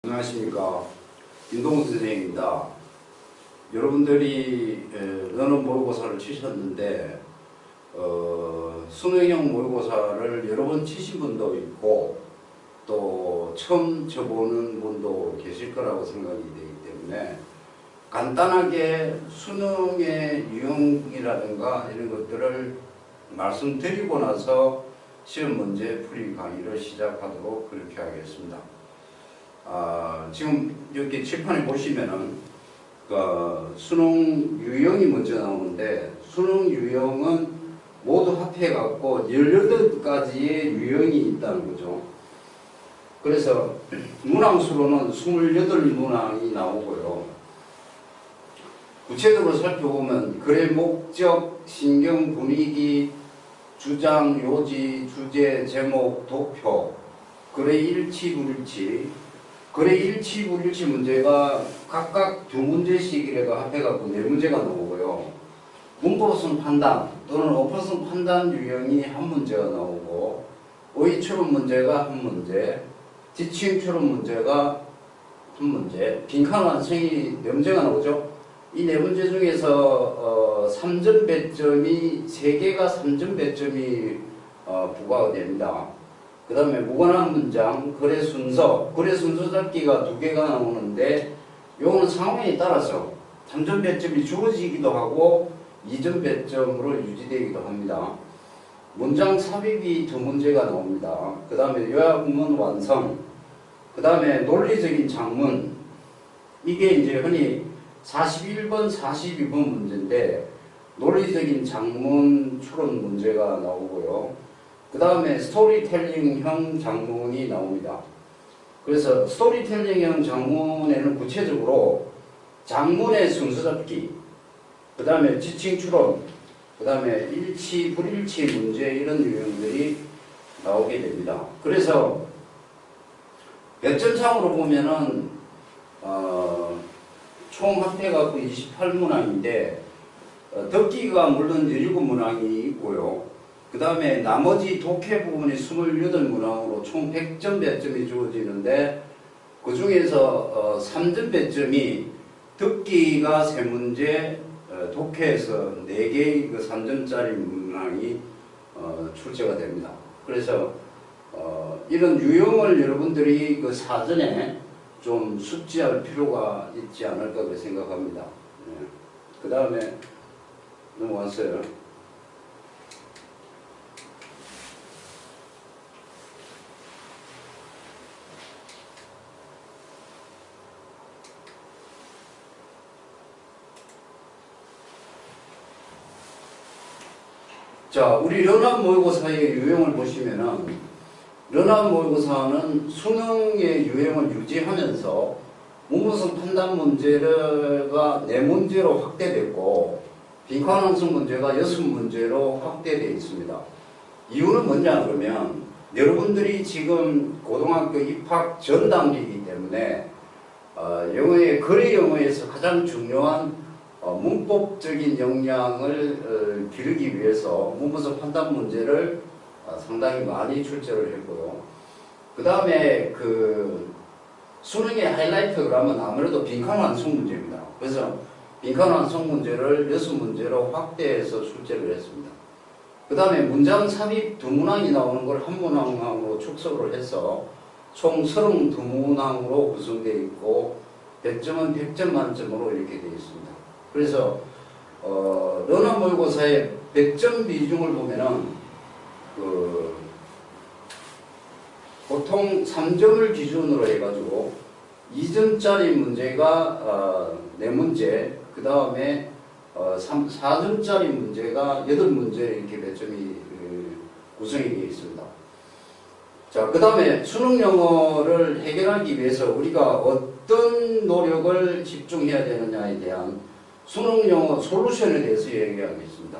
안녕하십니까. 윤동수 선생님입니다. 여러분들이 너는 모의고사를 치셨는데 수능형 모의고사를 여러 번 치신 분도 있고 또 처음 쳐보는 분도 계실 거라고 생각이 되기 때문에 간단하게 수능의 유형이라든가 이런 것들을 말씀드리고 나서 시험 문제 풀이 강의를 시작하도록 그렇게 하겠습니다. 지금 이렇게 칠판에 보시면은 수능 유형이 먼저 나오는데, 수능 유형은 모두 합해갖고 18가지의 유형이 있다는 거죠. 그래서 문항수로는 28문항이 나오고요. 구체적으로 살펴보면 글의 목적, 신경, 분위기, 주장, 요지, 주제, 제목, 도표, 글의 일치, 불일치, 글의 일치, 불일치 문제가 각각 2문제씩이라도 합해갖고 4문제가 나오고요. 문법성 판단 또는 어법성 판단 유형이 1문제가 나오고, 어휘추론 문제가 1문제, 지침 추론 문제가 1문제, 빈칸 완성이 4문제가 나오죠. 이 4문제 중에서 3점 배점이 3개가 3점 배점이 부과가 됩니다. 그 다음에 무관한 문장, 글의 순서 잡기가 2개가 나오는데, 요거는 상황에 따라서 3점 배점이 주어지기도 하고 2점 배점으로 유지되기도 합니다. 문장 삽입이 2문제가 나옵니다. 그 다음에 요약문 완성, 그 다음에 논리적인 작문, 이게 이제 흔히 41번, 42번 문제인데 논리적인 작문 추론 문제가 나오고요. 그 다음에 스토리텔링형 작문이 나옵니다. 그래서 스토리텔링형 작문에는 구체적으로 작문의 순서 잡기, 그 다음에 지칭 추론, 그 다음에 일치, 불일치 문제, 이런 유형들이 나오게 됩니다. 그래서 배점상으로 보면은 총 합해갖고 28문항인데 듣기가 물론 17문항이 있고요. 그 다음에 나머지 독해 부분이 28문항으로 총 100점 배점이 주어지는데, 그 중에서 3점 배점이 듣기가 3문제, 독해에서 4개의 그 3점짜리 문항이 출제가 됩니다. 그래서 이런 유형을 여러분들이 그 사전에 좀 숙지할 필요가 있지 않을까 그렇게 생각합니다. 그 다음에 넘어왔어요. 자, 우리 런합 모의고사의 유형을 보시면은, 런합 모의고사는 수능의 유형을 유지하면서 문법성 판단 문제가 4문제로 확대됐고, 빈칸 완성 문제가 6문제로 확대되어 있습니다. 이유는 뭐냐 그러면, 여러분들이 지금 고등학교 입학 전 단계이기 때문에 영어의 글의 영어에서 가장 중요한 문법적인 역량을 기르기 위해서 문법성 판단 문제를 상당히 많이 출제를 했고요. 그 다음에 그 수능의 하이라이트 그러면 아무래도 빈칸 완성 문제입니다. 그래서 빈칸 완성 문제를 6문제로 확대해서 출제를 했습니다. 그 다음에 문장 삽입 2문항이 나오는 걸 1문항으로 축소를 해서 총 32문항으로 구성되어 있고, 배점은 100점 만점으로 이렇게 되어 있습니다. 그래서 런합 모의고사의 배점 비중을 보면은 보통 3점을 기준으로 해가지고 2점짜리 문제가 4문제, 그 다음에 4점짜리 문제가 8문제 이렇게 배점이 구성이 되어 있습니다. 자, 그 다음에 수능 영어를 해결하기 위해서 우리가 어떤 노력을 집중해야 되느냐에 대한 수능 영어 솔루션에 대해서 얘기하겠습니다.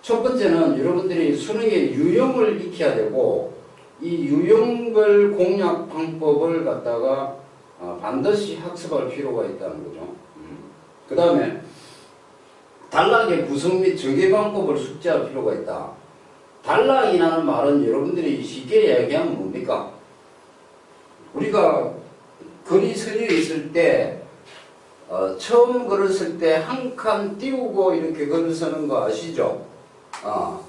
첫 번째는 여러분들이 수능의 유형을 익혀야 되고, 이 유형별 공략 방법을 갖다가 반드시 학습할 필요가 있다는 거죠. 그 다음에 단락의 구성 및 전개 방법을 숙지할 필요가 있다. 단락이라는 말은 여러분들이 쉽게 이야기하면 뭡니까? 우리가 글이 서려 있을 때 처음 글을 쓸 때 한 칸 띄우고 이렇게 글을 쓰는 거 아시죠?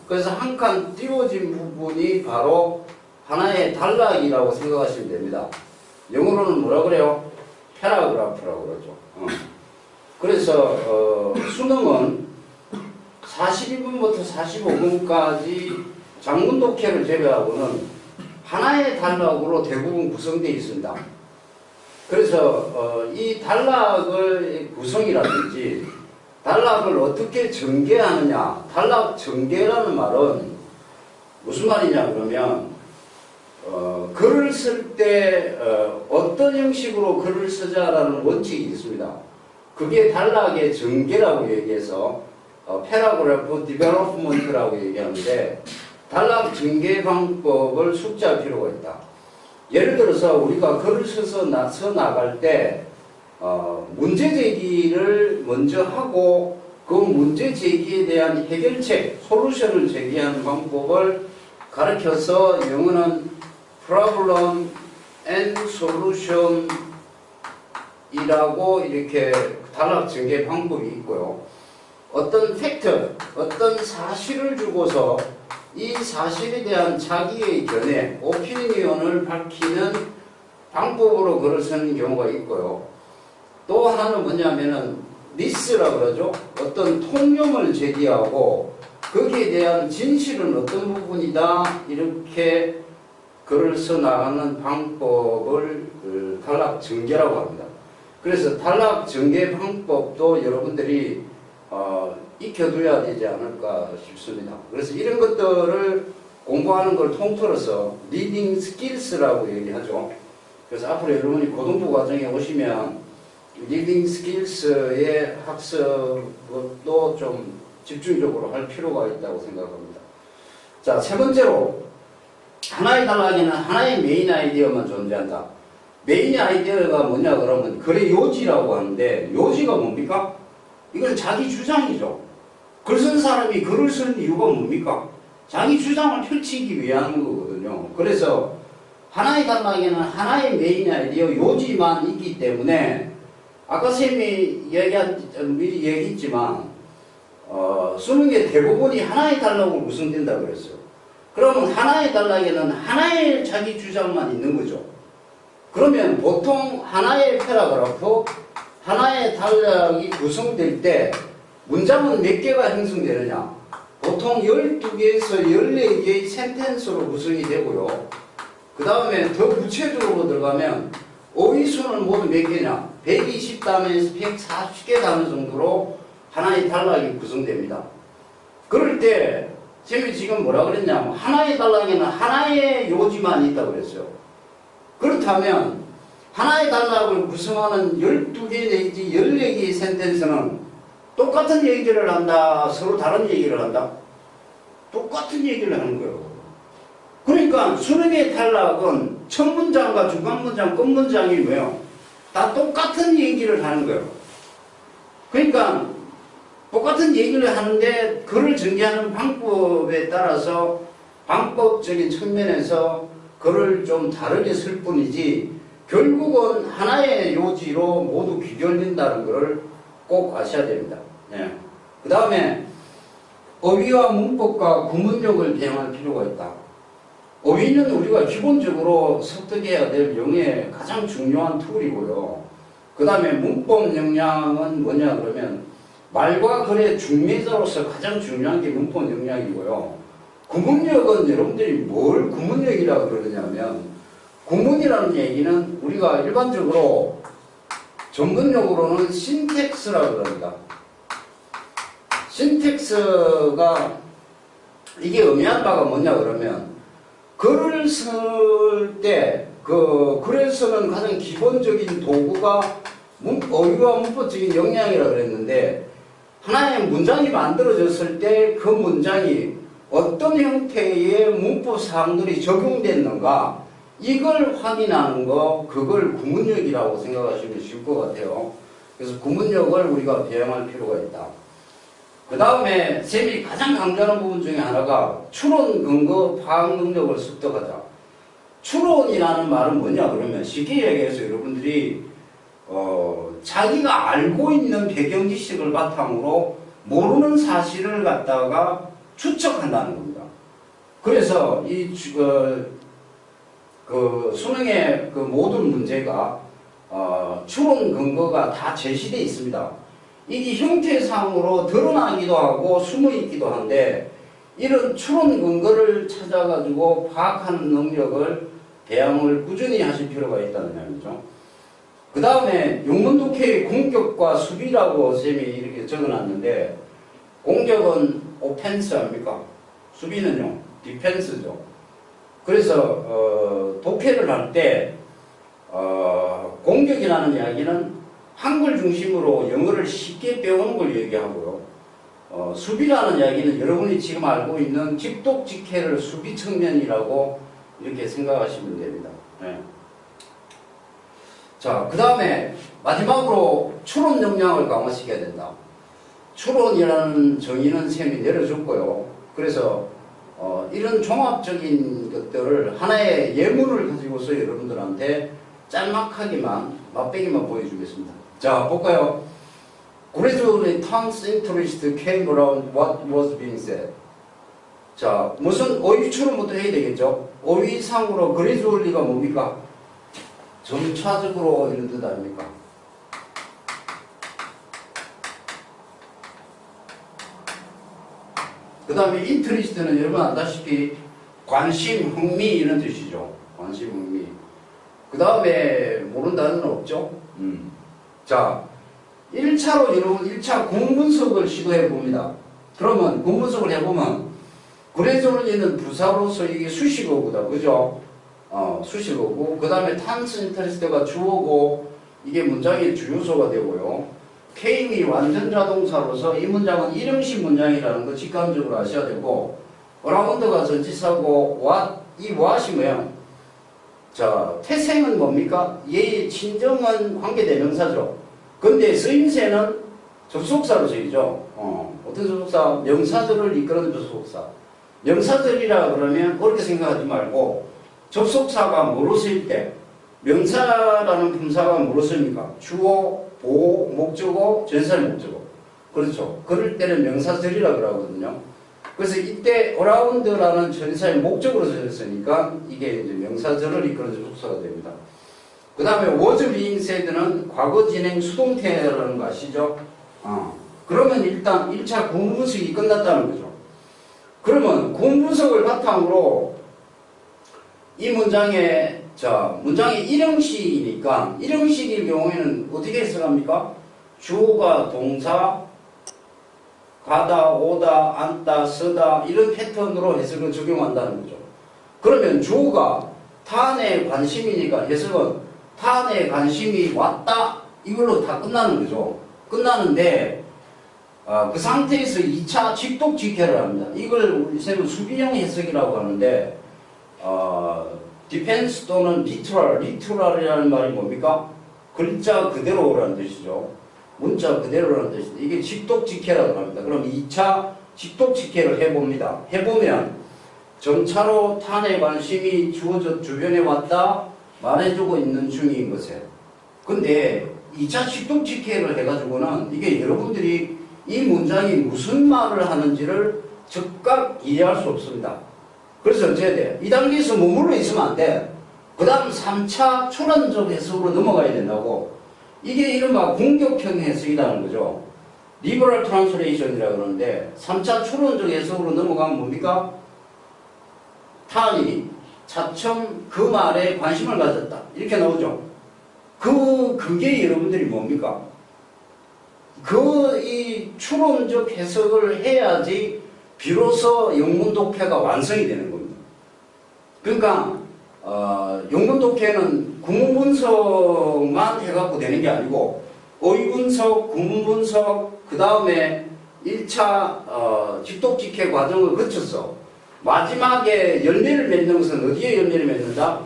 그래서 한 칸 띄워진 부분이 바로 하나의 단락이라고 생각하시면 됩니다. 영어로는 뭐라 그래요? 패러그래프라고 그러죠. 그래서 수능은 42분부터 45분까지 장문 독해를 제외하고는 하나의 단락으로 대부분 구성되어 있습니다. 그래서 이 단락의 구성이라든지 단락을 어떻게 전개하느냐, 단락 전개라는 말은 무슨 말이냐 그러면 글을 쓸 때 어떤 형식으로 글을 쓰자라는 원칙이 있습니다. 그게 단락의 전개라고 얘기해서 패러그래프 디벨롭먼트라고 얘기하는데 단락 전개 방법을 숙지할 필요가 있다. 예를 들어서 우리가 글을 써서 나갈 때 문제 제기를 먼저 하고 그 문제 제기에 대한 해결책, 솔루션을 제기하는 방법을 가르쳐서 영어는 problem and solution 이라고 이렇게 단락 전개 방법이 있고요. 어떤 팩트, 어떤 사실을 주고서 이 사실에 대한 자기의 견해, 오피니언을 밝히는 방법으로 글을 쓰는 경우가 있고요. 또 하나는 뭐냐면은 리스라고 그러죠. 어떤 통념을 제기하고 거기에 대한 진실은 어떤 부분이다 이렇게 글을 써 나가는 방법을 단락 전개라고 합니다. 그래서 단락 전개 방법도 여러분들이 익혀둬야 되지 않을까 싶습니다. 그래서 이런 것들을 공부하는 걸 통틀어서 리딩 스킬스라고 얘기하죠. 그래서 앞으로 여러분이 고등부 과정에 오시면 리딩 스킬스의 학습도 좀 집중적으로 할 필요가 있다고 생각합니다. 자, 세 번째로 하나의 단락에는 하나의 메인 아이디어만 존재한다. 메인 아이디어가 뭐냐 그러면 글의 요지라고 하는데 요지가 뭡니까? 이건 자기 주장이죠. 글 쓴 사람이 글을 쓰는 이유가 뭡니까? 자기 주장을 펼치기 위한 거거든요. 그래서 하나의 단락에는 하나의 메인 아이디어 요지만 있기 때문에 아까 쌤이 미리 얘기했지만 수능의 대부분이 하나의 단락으로 구성된다 그랬어요. 그러면 하나의 단락에는 하나의 자기 주장만 있는 거죠. 그러면 보통 하나의 패러그래프, 하나의 단락이 구성될 때 문장은 몇 개가 형성되느냐? 보통 12개에서 14개의 센텐스로 구성이 되고요. 그 다음에 더 구체적으로 들어가면 어휘수는 모두 몇 개냐? 120단에서 140개 단어 정도로 하나의 단락이 구성됩니다. 그럴 때 쌤이 지금 뭐라 그랬냐면 하나의 단락에는 하나의 요지만 있다고 그랬어요. 그렇다면 하나의 단락을 구성하는 12개 내지 14개의 센텐스는 똑같은 얘기를 한다, 서로 다른 얘기를 한다? 똑같은 얘기를 하는 거예요. 그러니까 수능의 단락은 첫 문장과 중간 문장, 끝 문장이 뭐예요? 다 똑같은 얘기를 하는 거예요. 그러니까 똑같은 얘기를 하는데 글을 전개하는 방법에 따라서 방법적인 측면에서 글을 좀 다르게 쓸 뿐이지 결국은 하나의 요지로 모두 귀결된다는 것을 꼭 아셔야 됩니다. 네. 그 다음에 어휘와 문법과 구문력을 배양할 필요가 있다. 어휘는 우리가 기본적으로 습득해야 될 영어의 가장 중요한 툴이고요. 그 다음에 문법 역량은 뭐냐 그러면 말과 글의 중매자로서 가장 중요한 게 문법 역량이고요. 구문력은 여러분들이 뭘 구문력이라고 그러냐면 구문이라는 얘기는 우리가 일반적으로 전문용어로는 신텍스라고 그럽니다. 신텍스가 이게 의미하는 바가 뭐냐 그러면 글을 쓸 때 그 글을 쓰는 가장 기본적인 도구가 어휘와 문법적인 역량이라고 그랬는데 하나의 문장이 만들어졌을 때 그 문장이 어떤 형태의 문법 사항들이 적용됐는가 이걸 확인하는 거 그걸 구문력이라고 생각하시면 쉬울 것 같아요. 그래서 구문력을 우리가 배양할 필요가 있다. 그 다음에 쌤이 가장 강조하는 부분 중에 하나가 추론 근거 파악 능력을 습득하자. 추론이라는 말은 뭐냐 그러면 쉽게 얘기해서 여러분들이 자기가 알고 있는 배경 지식을 바탕으로 모르는 사실을 갖다가 추측한다는 겁니다. 그래서 이 수능의 그 모든 문제가 추론 근거가 다 제시되어 있습니다. 이게 형태상으로 드러나기도 하고 숨어 있기도 한데 이런 추론 근거를 찾아가지고 파악하는 능력을 배양을 꾸준히 하실 필요가 있다는 말이죠. 그 다음에 용문독해의 공격과 수비라고 쌤이 이렇게 적어놨는데 공격은 오펜스 아닙니까? 수비는요 디펜스죠. 그래서 독해를 할 때 공격이라는 이야기는 한글 중심으로 영어를 쉽게 배우는 걸 얘기하고요. 수비라는 이야기는 여러분이 지금 알고 있는 직독직해를 수비 측면이라고 이렇게 생각하시면 됩니다. 네. 자, 그 다음에 마지막으로 추론 역량을 강화시켜야 된다. 추론이라는 정의는 쌤이 내려줬고요. 그래서 이런 종합적인 것들을 하나의 예문을 가지고서 여러분들한테 짤막하게만 맛배기만 보여주겠습니다. 자, 볼까요? Gradually, tongue's interest came around what was being said. 자, 무슨 어휘 추론부터 해야 되겠죠? 어휘상으로 gradually가 뭡니까? 점차적으로 이런 뜻 아닙니까? 그 다음에 interest는 여러분 알다시피 관심, 흥미 이런 뜻이죠. 관심, 흥미. 그 다음에 모르는 단어는 없죠? 자, 1차로 여러분 1차 공분석을 시도해 봅니다. 그러면 공분석을 해보면 그래저는 부사로서 이게 수식어구다. 그죠? 수식어고 그 다음에 탄스 인터레스트가 주어고 이게 문장의 주요소가 되고요. came이 완전 자동사로서 이 문장은 일형식 문장이라는 거 직감적으로 아셔야 되고 around가 전치사고 what, 이 what이 뭐야? 자, 태생은 뭡니까? 얘의 친정은 관계대명사죠. 근데 쓰임새는 접속사로 쓰이죠. 어떤 접속사? 명사절을 이끄는 접속사. 명사절이라 그러면 그렇게 생각하지 말고 접속사가 뭐로 쓰일 때 명사라는 품사가 뭐로 쓰입니까? 주어, 보호, 목적어, 전사의 목적어. 그렇죠. 그럴 때는 명사절이라 그러거든요. 그래서 이때 around라는 전사의 목적으로 쓰였으니까 이게 이제 명사절을 이끄는 접속사가 됩니다. 그 다음에 was being said는 과거 진행 수동태라는 거 아시죠? 그러면 일단 1차 구문분석이 끝났다는 거죠. 그러면 구문분석을 바탕으로 이 문장의 문장이 일형식이니까 일형식일 경우에는 어떻게 해석합니까? 주어가 동사, 가다, 오다, 앉다, 서다 이런 패턴으로 해석을 적용한다는 거죠. 그러면 주어가 타안에 관심이니까 해석은 타안에 관심이 왔다 이걸로 다 끝나는 거죠. 끝나는데 그 상태에서 2차 직독직해를 합니다. 이걸 우리 쌤은 수비형 해석이라고 하는데 디펜스 또는 리트럴이라는 말이 뭡니까? 글자 그대로라는 뜻이죠. 문자 그대로라는 뜻인데 이게 직독직해라고 합니다. 그럼 2차 직독직해를 해봅니다. 해보면 점차로 탄의 관심이 주어져 주변에 왔다 말해주고 있는 중인 것에 근데 2차 직독직해를 해가지고는 이게 여러분들이 이 문장이 무슨 말을 하는지를 즉각 이해할 수 없습니다. 그래서 어째야 돼? 이 단계에서 머물러 있으면 안 돼. 그 다음 3차 초론적 해석으로 넘어가야 된다고. 이게 이른바 공격형 해석이라는 거죠. 리버럴 트랜스레이션이라고 그러는데 3차 초론적 해석으로 넘어가면 뭡니까? 타안이 차츰 그 말에 관심을 가졌다. 이렇게 나오죠. 그게 여러분들이 뭡니까? 이 추론적 해석을 해야지 비로소 영문독해가 완성이 되는 겁니다. 그러니까 영문독해는 구문분석만 해갖고 되는 게 아니고 어휘분석, 구문분석, 그 다음에 1차 직독직해 과정을 거쳐서 마지막에 열매를 맺는 것은 어디에 열매를 맺는다?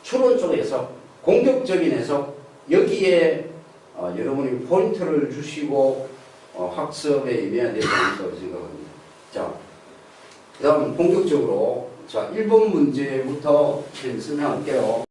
추론 쪽에서 공격적인 해석 여기에 여러분이 포인트를 주시고 학습에 임해야 되지 않을까 생각합니다. 자, 그 다음 본격적으로 자, 1번 문제부터 설명할게요.